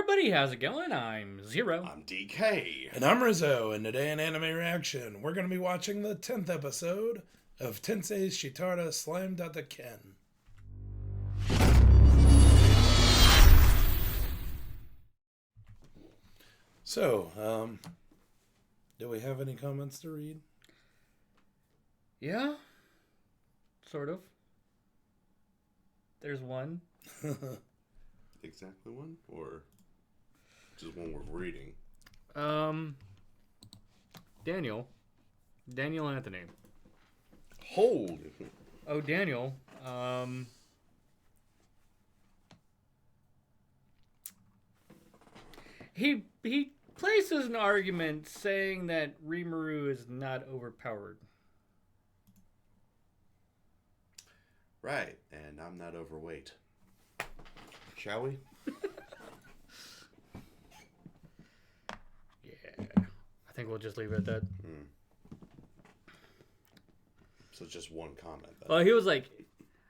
everybody, how's it going? I'm Zero. I'm DK. And I'm Rizzo, and today in Anime Reaction, we're going to be watching the 10th episode of Tensei Shitara Slime Datta Ken. So, do we have any comments to read? Yeah, sort of. There's one. Exactly one? Or just one we're reading? Daniel Anthony. Hold! Oh, Daniel, he places an argument saying that Rimuru is not overpowered. Right, and I'm not overweight. Shall we? Yeah, I think we'll just leave it at that. So just one comment then. Well, he was like,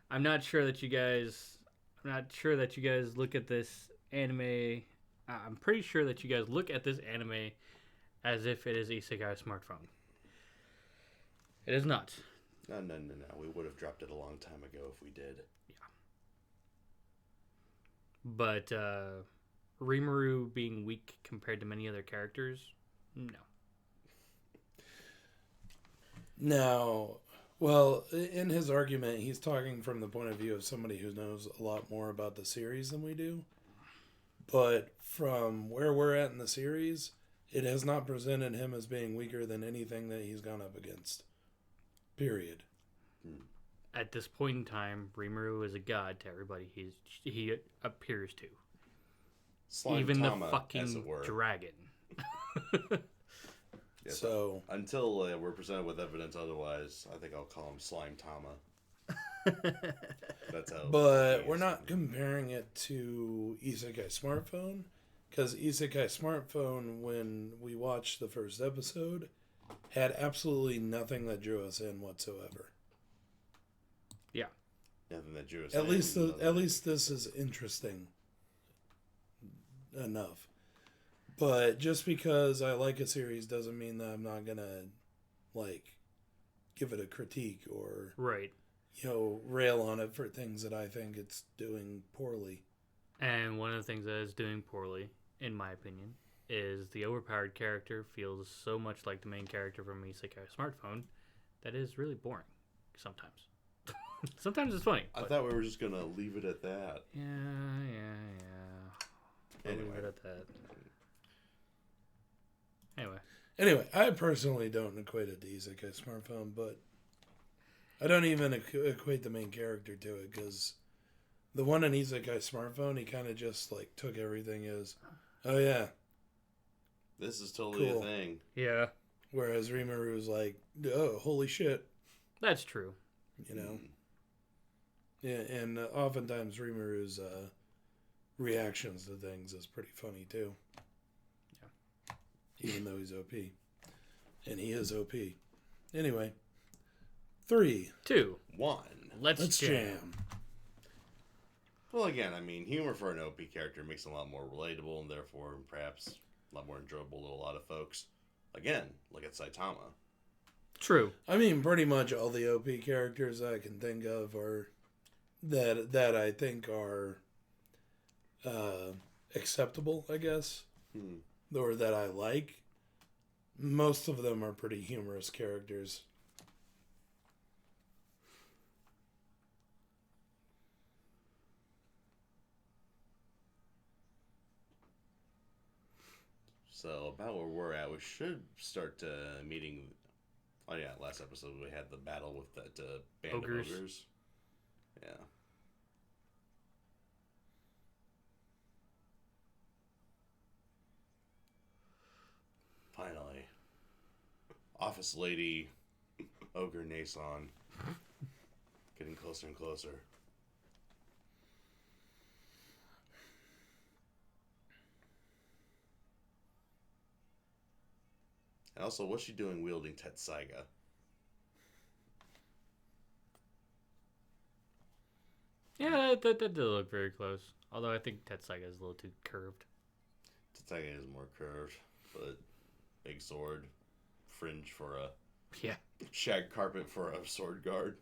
I'm not sure that you guys look at this anime. I'm pretty sure that you guys look at this anime as if it is Isekai smartphone. It is not. No. We would have dropped it a long time ago if we did. Yeah. But Rimuru being weak compared to many other characters, no. Now, well, in his argument, he's talking from the point of view of somebody who knows a lot more about the series than we do. But from where we're at in the series, it has not presented him as being weaker than anything that he's gone up against. Period. At this point in time, Rimuru is a god to everybody he appears to. Slime Even Tama, the fucking as it were. dragon. Yeah, So until we're presented with evidence otherwise, I think I'll call him Slime Tama. That's how. but we're not comparing it to Isekai Smartphone, because Isekai Smartphone, when we watched the first episode, had absolutely nothing that drew us in whatsoever. Yeah, then that drew us At in, least this is interesting enough. But just because I like a series doesn't mean that I'm not gonna give it a critique or Right. Rail on it for things that I think it's doing poorly. And one of the things that is doing poorly, in my opinion, is the overpowered character feels so much like the main character from Isekai Smartphone that is really boring sometimes. Sometimes it's funny. I thought we were just gonna leave it at that. Yeah. We'll Anyway. leave it at that. Anyway, I personally don't equate it to Isekai Smartphone, but I don't even equate the main character to it, because the one in Isekai Smartphone, he kind of just took everything as, oh yeah. This is totally Cool. a thing. Yeah, Whereas Rimuru was like, oh, holy shit. that's true. Yeah, and oftentimes Rimuru's reactions to things is pretty funny too. Yeah. Even though he's OP. And he is OP. Anyway. 3. 2. 1. Let's jam. Well, again, I mean, humor for an OP character makes it a lot more relatable and therefore perhaps a lot more enjoyable to a lot of folks. Again, look at Saitama. True. I mean, pretty much all the OP characters I can think of are that I think are acceptable, I guess, or that I like. Most of them are pretty humorous characters. So, about where we're at, we should start meeting... Oh yeah, last episode we had the battle with that band Ogres. of ogres. Yeah. Finally. Office Lady, Ogre Nason. Getting closer and closer. And also, what's she doing wielding Tensei Shitara? Yeah, that did look very close. Although I think Tensei is a little too curved. Saga is more curved, but big sword, fringe for a Yeah. shag carpet for a sword guard.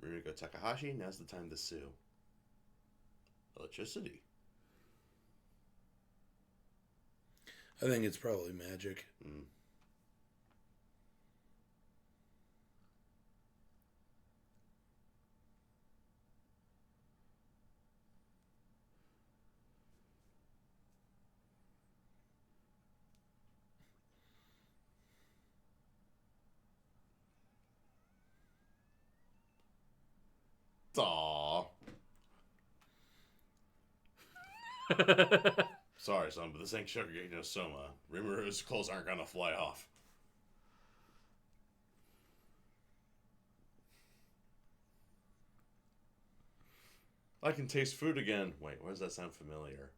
Rurouni Takahashi, now's the time to sue. Electricity. I think it's probably magic. Mm. Aww. Sorry, son, but this ain't Shokugeki no Soma. Rimuru's clothes aren't gonna fly off. I can taste food again. Wait, why does that sound familiar?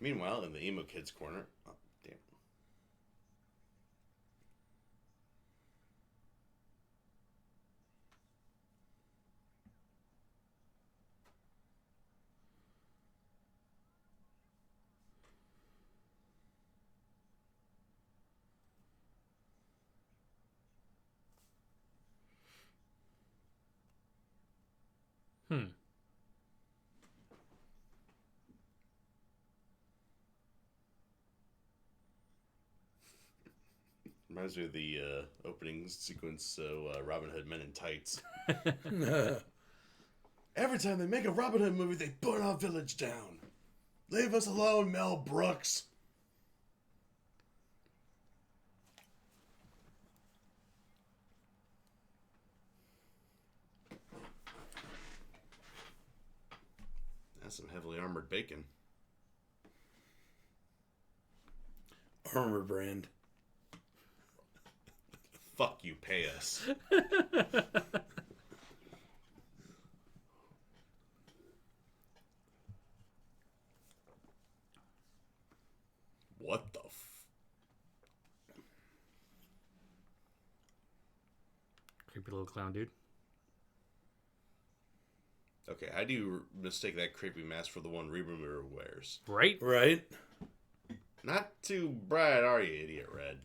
Meanwhile, in the emo kids corner, oh damn. Hmm. Reminds me of the opening sequence, so Robin Hood Men in Tights. Every time they make a Robin Hood movie, they burn our village down. Leave us alone, Mel Brooks. That's some heavily armored bacon. Armor brand. Fuck you, pay us. What the Creepy little clown dude. Okay, how do you mistake that creepy mask for the one Rimuru wears? Right? Right? Not too bright, are you, Idiot Red?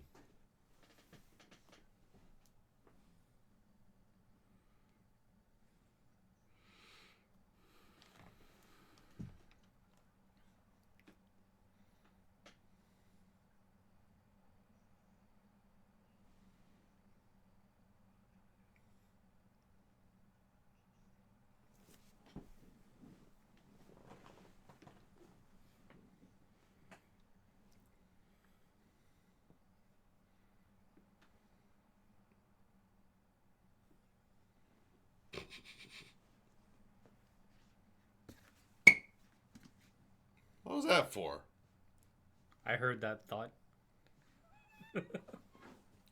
What was that for? I heard that thought.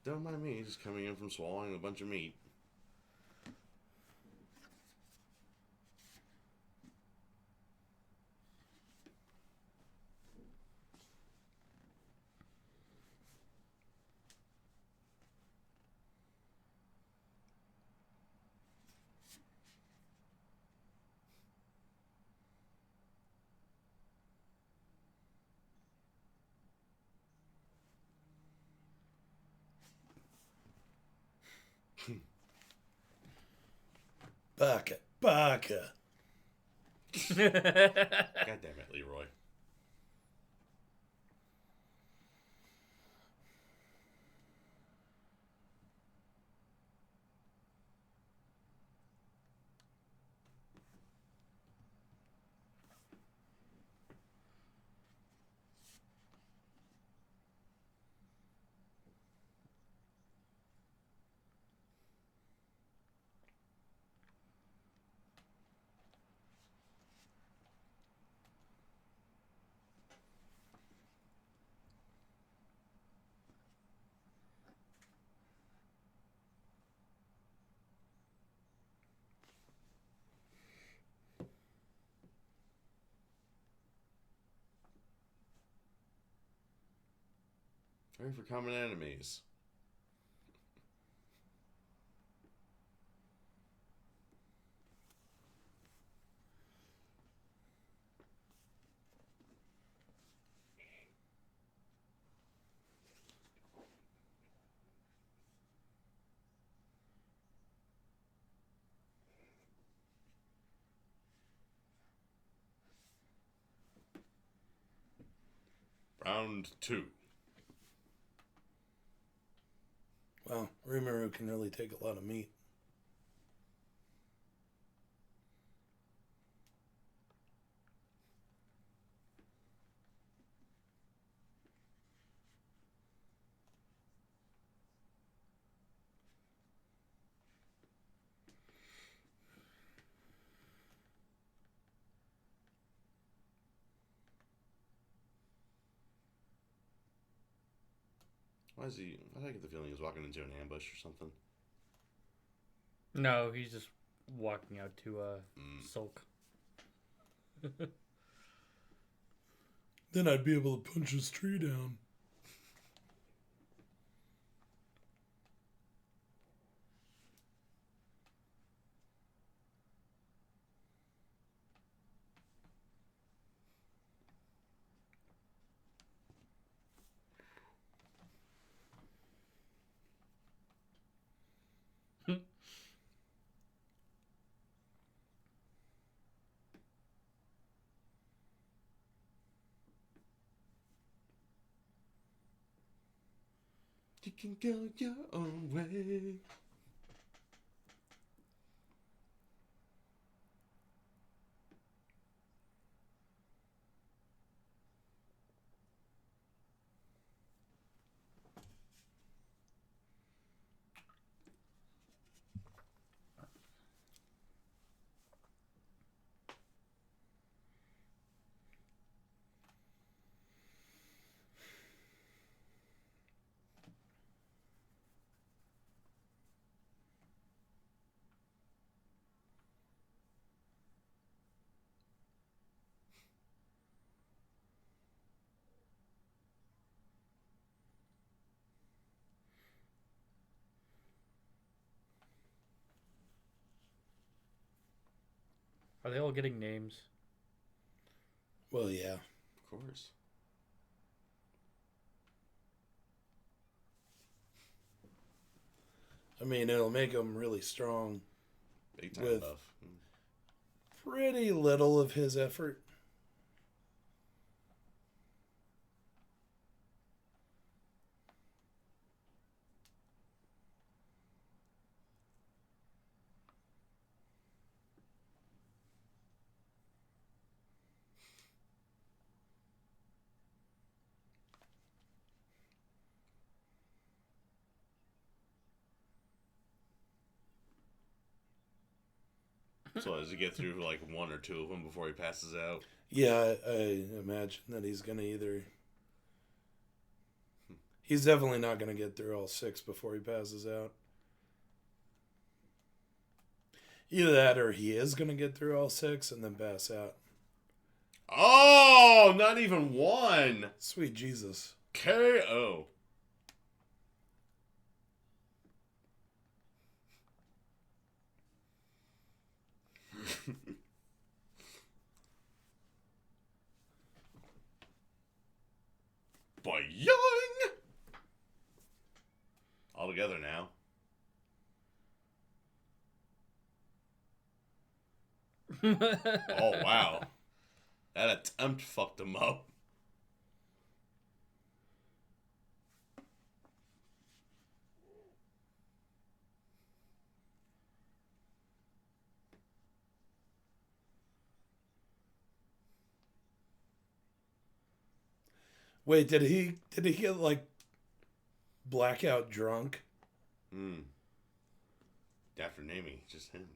Don't mind me, just coming in from swallowing a bunch of meat. Baka. Baka. God damn it, Leroy. Sorry for common enemies. Round 2. Wow, Rimuru can really take a lot of meat. Why is he... I get the feeling he's walking into an ambush or something. No, he's just walking out to sulk. Then I'd be able to punch his tree down. You can go your own way. Are they all getting names? Well, yeah. Of course. I mean, it'll make him really strong. Big time With buff. pretty little of his effort. So does he get through like one or two of them before he passes out? Yeah, I imagine that he's going to either... He's definitely not going to get through all 6 before he passes out. Either that or he is going to get through all 6 and then pass out. Oh, not even one. Sweet Jesus. KO. Boing! All together now. Oh, wow. That attempt fucked him up. Wait, did he get like blackout drunk? After naming, just him.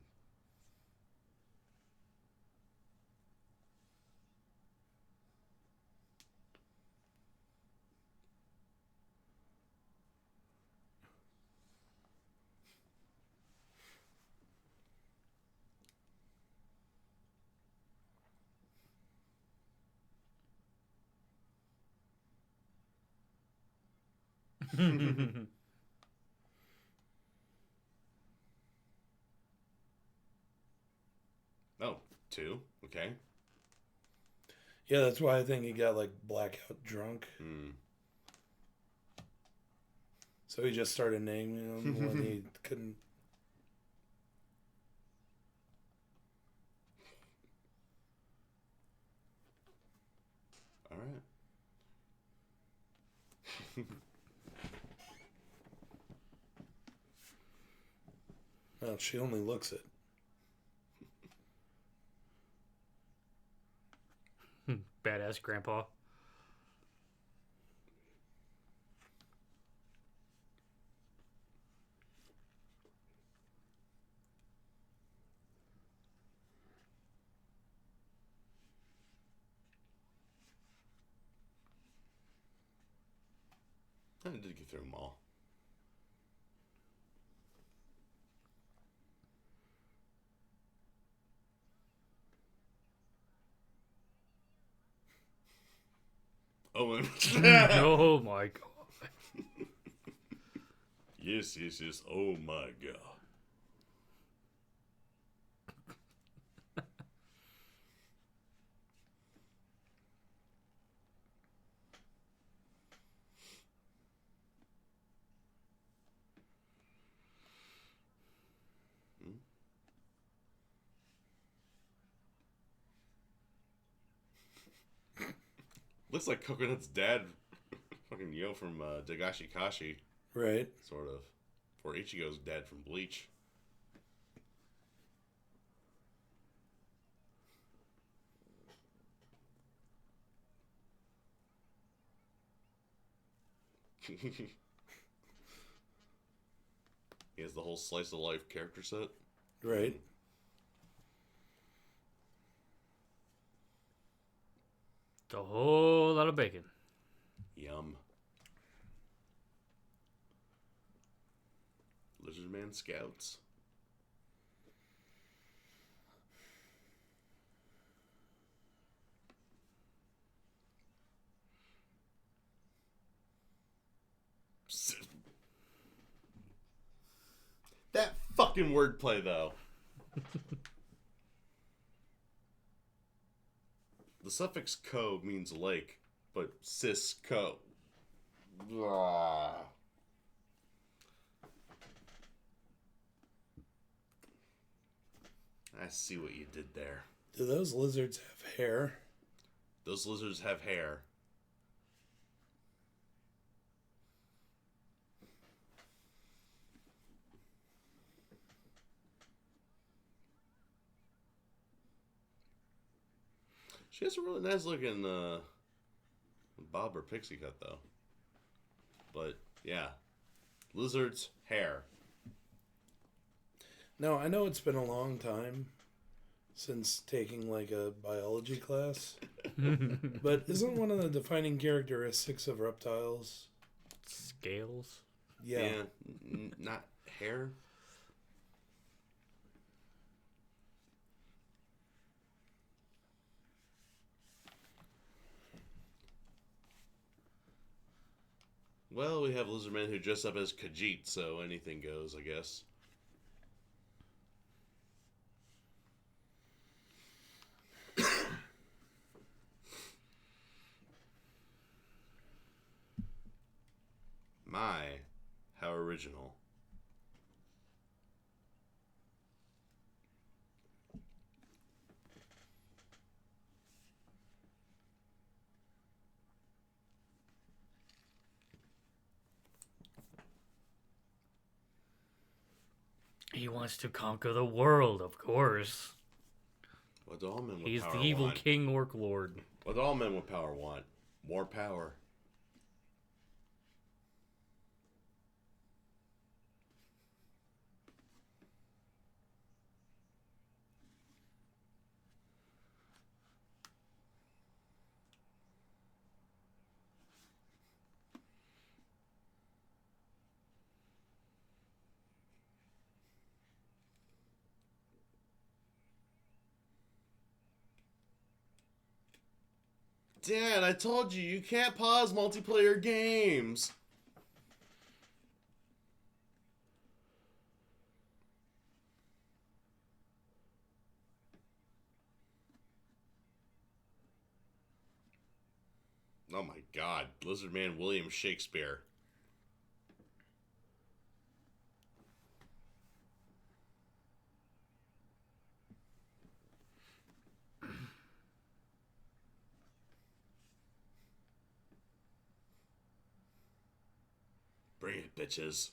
Oh, 2. Okay. Yeah, that's why I think he got like blackout drunk. Hmm. So he just started naming them when he couldn't. All right. No, she only looks it. Badass grandpa. I did get through them all. Oh, Oh my god. yes, yes, yes. Oh my god. Hmm? Looks like Coconut's dad, fucking Yo from Dagashi Kashi, Right. sort of. Or Ichigo's dad from Bleach. He has the whole slice of life character set. Right. It's a whole lot of bacon. Yum. Lizard Man Scouts. That fucking wordplay, though. The suffix "co" means lake, but cis-co. Blah. I see what you did there. Do those lizards have hair? Those lizards have hair. She has a really nice looking bob or pixie cut, though. But, yeah. Lizards, hair. Now, I know it's been a long time since taking like a biology class, but isn't one of the defining characteristics of reptiles? Scales. Yeah. Not hair. Well, we have lizardmen who dress up as Khajiit, so anything goes, I guess. My, how original. He wants to conquer the world, of course. What do all men with He's power the evil want? king orc lord. What do all men with power want? More power. Dad, I told you, you can't pause multiplayer games. Oh my God, Lizard Man William Shakespeare. Bring it, bitches.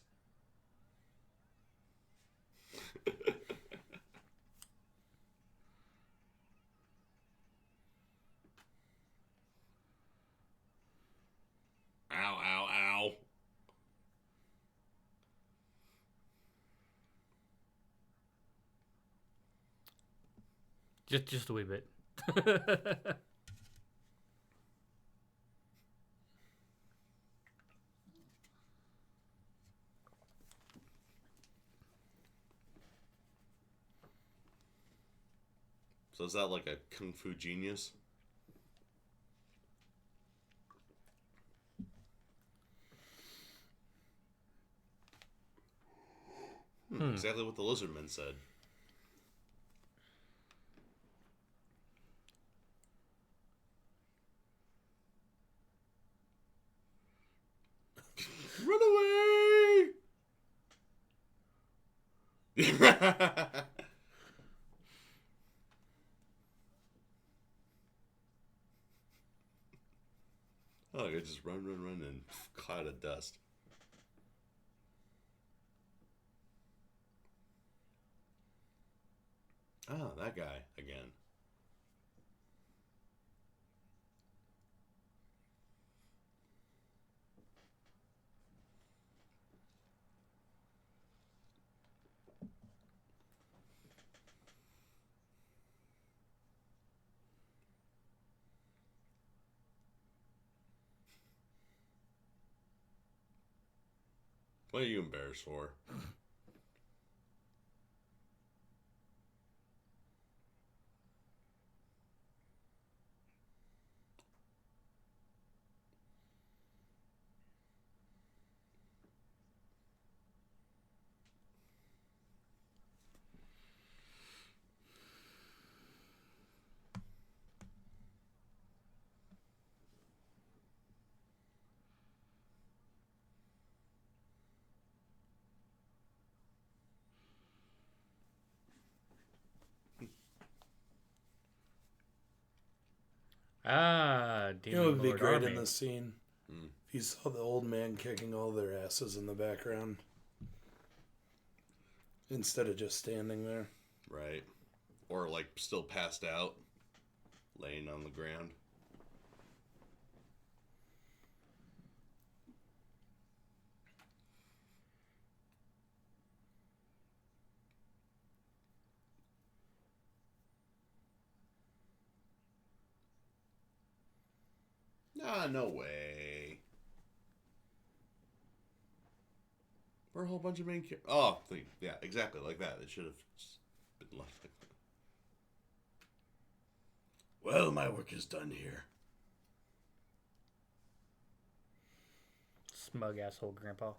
Ow, ow, ow. Just a wee bit. So is that like a kung fu genius? Exactly what the Lizardman said. Run away! Oh, I just run, and cloud of dust. Oh, that guy again. What are you embarrassed for? Ah, You know, it Demon would be Lord great Army. in this scene if you saw the old man kicking all their asses in the background instead of just standing there. Right. Or like still passed out, laying on the ground. Ah, no way. We're a whole bunch of main characters. Oh, yeah, exactly like that. It should have just been left like that. Well, my work is done here. Smug asshole grandpa.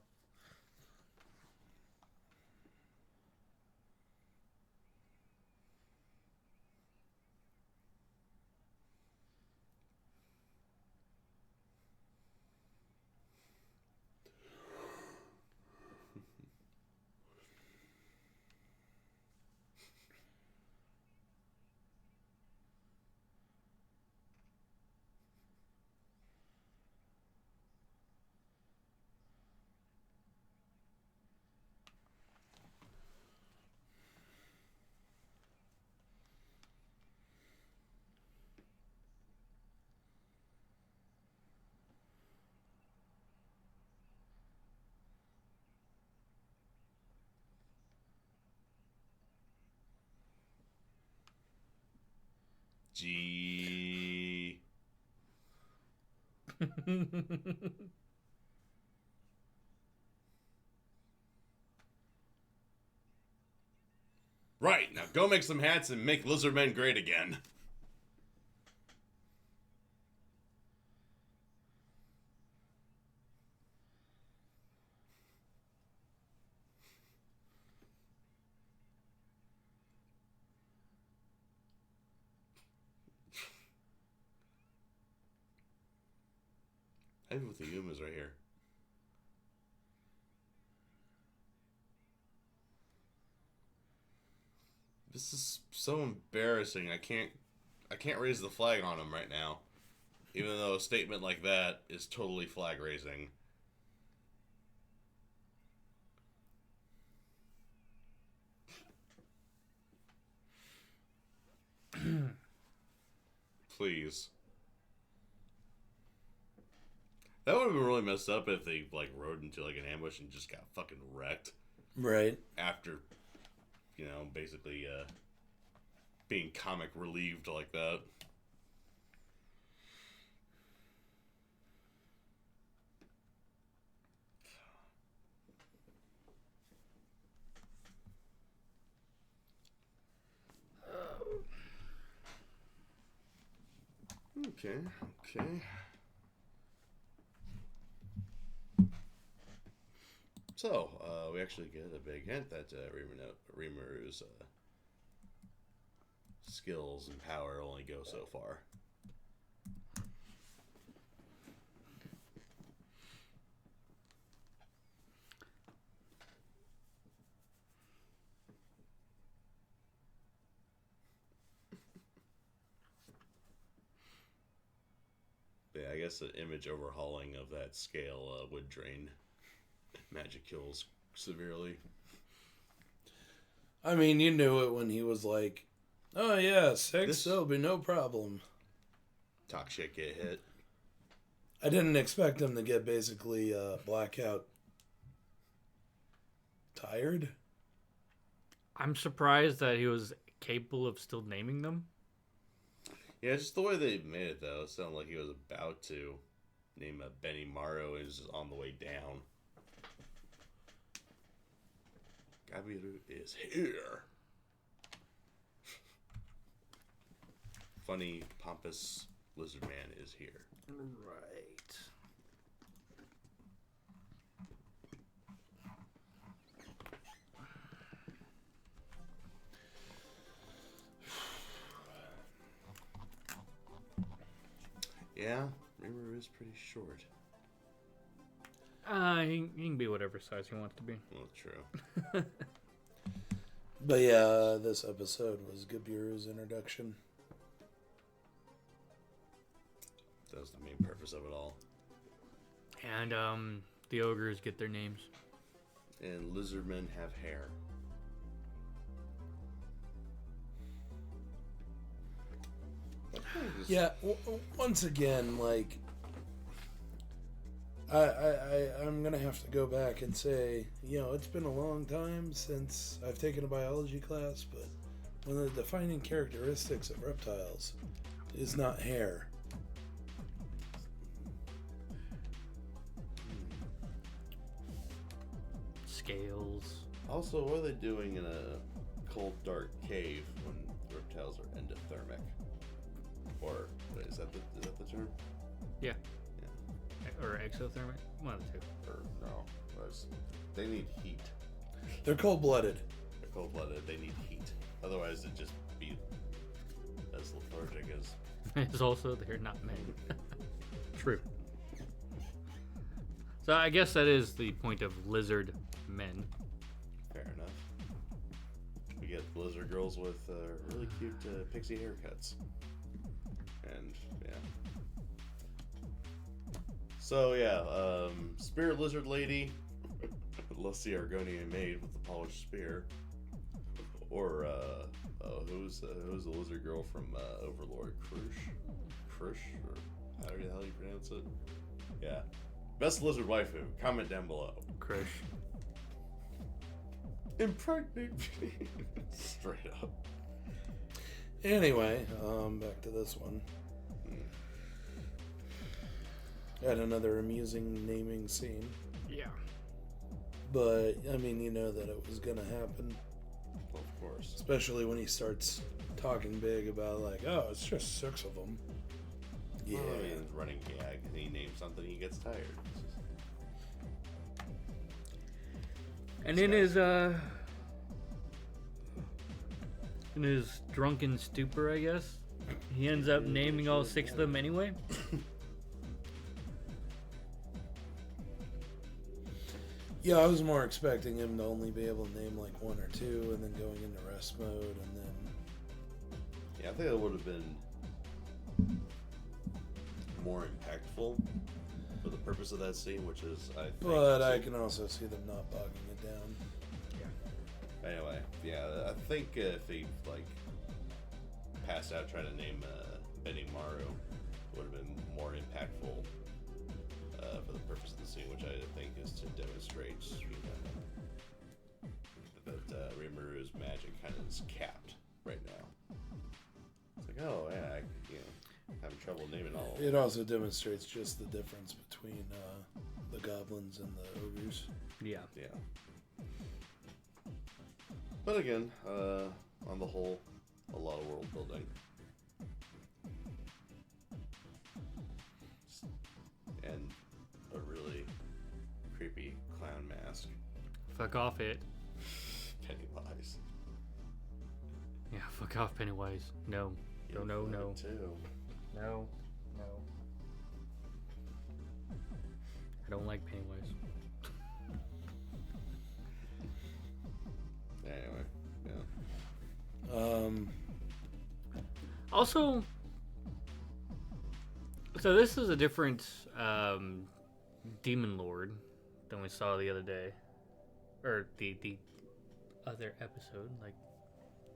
Gee. Right, now go make some hats and make Lizardmen great again. Even with the Yumas right here. This is so embarrassing. I can't raise the flag on him right now. Even though a statement like that is totally flag raising. Please. That would have been really messed up if they like rode into like an ambush and just got fucking wrecked. Right. After, basically being comic relieved like that. Okay. So, we actually get a big hint that Rimuru's skills and power only go so far. Yeah, I guess the image overhauling of that scale would drain magic kills severely. I mean, you knew it when he was like, "Oh yeah, 6, there'll be no problem." Talk shit, get hit. I didn't expect him to get basically blackout tired. I'm surprised that he was capable of still naming them. Yeah, just the way they made it, though. It sounded like he was about to name a Benimaru and is on the way down. Gabiru is here. Funny, pompous lizard man is here. Right. Yeah, Rimuru is pretty short. He can be whatever size he wants to be. Well, true. But yeah, this episode was Gabiru's introduction. That was the main purpose of it all. And the ogres get their names. And lizardmen have hair. Yeah, once again, like, I'm gonna have to go back and say, it's been a long time since I've taken a biology class, but one of the defining characteristics of reptiles is not hair. Scales. Also, what are they doing in a cold, dark cave when reptiles are endothermic? Or is that the term? Yeah. Or exothermic? One of the two. Or no, they need heat. They're cold-blooded. They're cold-blooded. They need heat. Otherwise, it'd just be as lethargic as. It's also they're not men. True. So I guess that is the point of lizard men. Fair enough. We get lizard girls with really cute pixie haircuts. And yeah. So yeah, spirit lizard lady, lusty Argonian maid with the polished spear, or who's the lizard girl from Overlord? Krush, or how the hell you pronounce it? Yeah, best lizard waifu. Comment down below. Krush. Impregnate me. Straight up. Anyway, back to this one. Had another amusing naming scene. Yeah. But, I mean, you know that it was going to happen. Well, of course. Especially when he starts talking big about, like, oh, it's just 6 of them. Yeah. Well, I mean, running gag. And he names something, he gets tired. And in his drunken stupor, I guess, he ends up naming all 6 of them anyway. Yeah, I was more expecting him to only be able to name like one or two, and then going into rest mode, and then. Yeah, I think that would have been more impactful for the purpose of that scene, which is, I think. But I can also see them not bogging it down. Yeah. Anyway, yeah, I think if he like passed out trying to name Benimaru, would have been more impactful for the purpose of the scene, which I think is to demonstrate, that Rimaru's magic kind of is capped right now. It's like, oh yeah, having trouble naming all of them. It also demonstrates just the difference between the goblins and the ogres. Yeah. Yeah. But again, on the whole, a lot of world building. And a really creepy clown mask. Fuck off it. Pennywise. Yeah, fuck off, Pennywise. No. No, no, no. Too. No. No. I don't like Pennywise. Anyway, yeah. Also, so this is a different demon lord than we saw the other day, or the other episode, like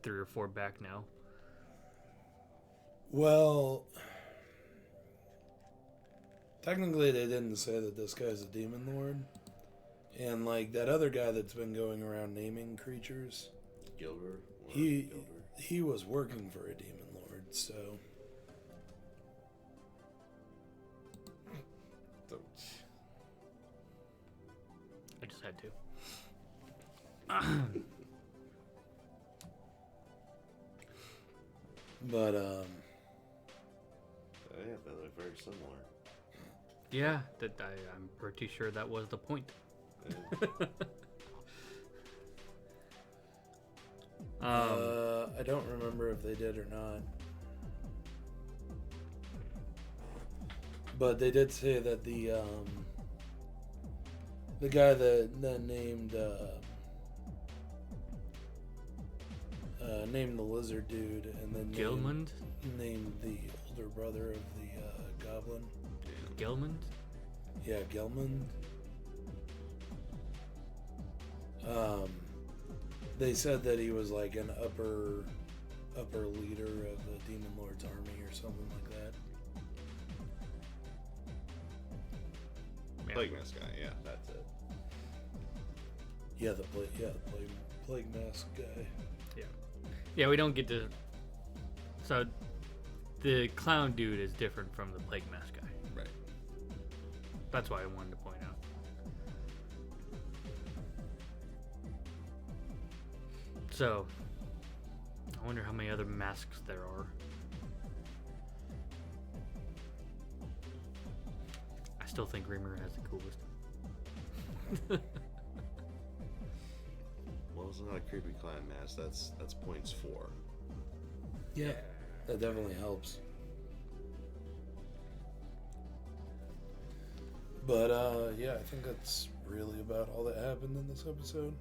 3 or 4 back now. Well, technically they didn't say that this guy's a demon lord. And like that other guy that's been going around naming creatures, Gilbert. he was working for a demon lord, so I just had to. but Oh, yeah, they look very similar. Yeah, I'm pretty sure that was the point. Yeah. I don't remember if they did or not. But they did say that the guy that named named the lizard dude, and then Gilmund? named the older brother of the goblin. Gilmund? Yeah, Gilmund. They said that he was like an upper leader of the Demon Lord's army or something like that. Yeah. Plague Mask guy, yeah, that's it. Yeah, the plague mask guy. Yeah, we don't get to. So, the clown dude is different from the plague mask guy. Right. That's why I wanted to point out. So, I wonder how many other masks there are. I still think Reamer has the coolest. Well, it's not a creepy clown mask. That's points 4. Yeah, that definitely helps. But yeah, I think that's really about all that happened in this episode.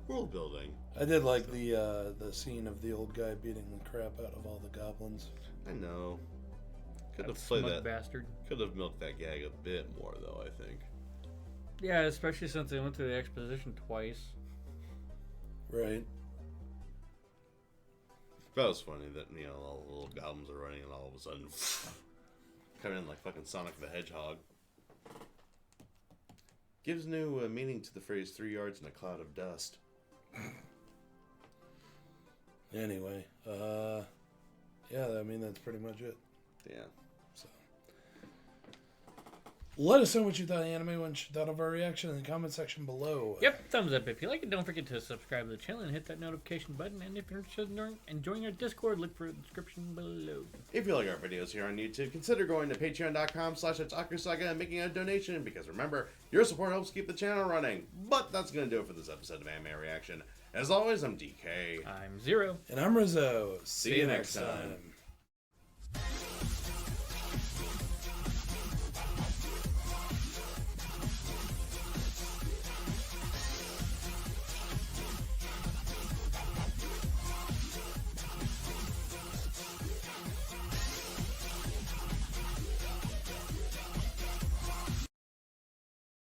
World building. I did like the scene of the old guy beating the crap out of all the goblins. I know. Could That have played smug that. bastard. Could have milked that gag a bit more, though. I think. Yeah, especially since they went through the exposition twice. Right. That was funny that all the little goblins are running and all of a sudden coming in like fucking Sonic the Hedgehog. Gives new meaning to the phrase 3 yards in a cloud of dust. Anyway, yeah, I mean, that's pretty much it. Yeah. So, let us know what you thought of the anime, what you thought of our reaction in the comment section below. Yep, thumbs up if you like it. Don't forget to subscribe to the channel and hit that notification button. And if you're interested in joining our Discord, look for the description below. If you like our videos here on YouTube, consider going to patreon.com/Otaku Saga and making a donation, because remember, your support helps keep the channel running. But that's going to do it for this episode of Anime Reaction. As always, I'm DK. I'm Zero. And I'm Rizzo. See you next time.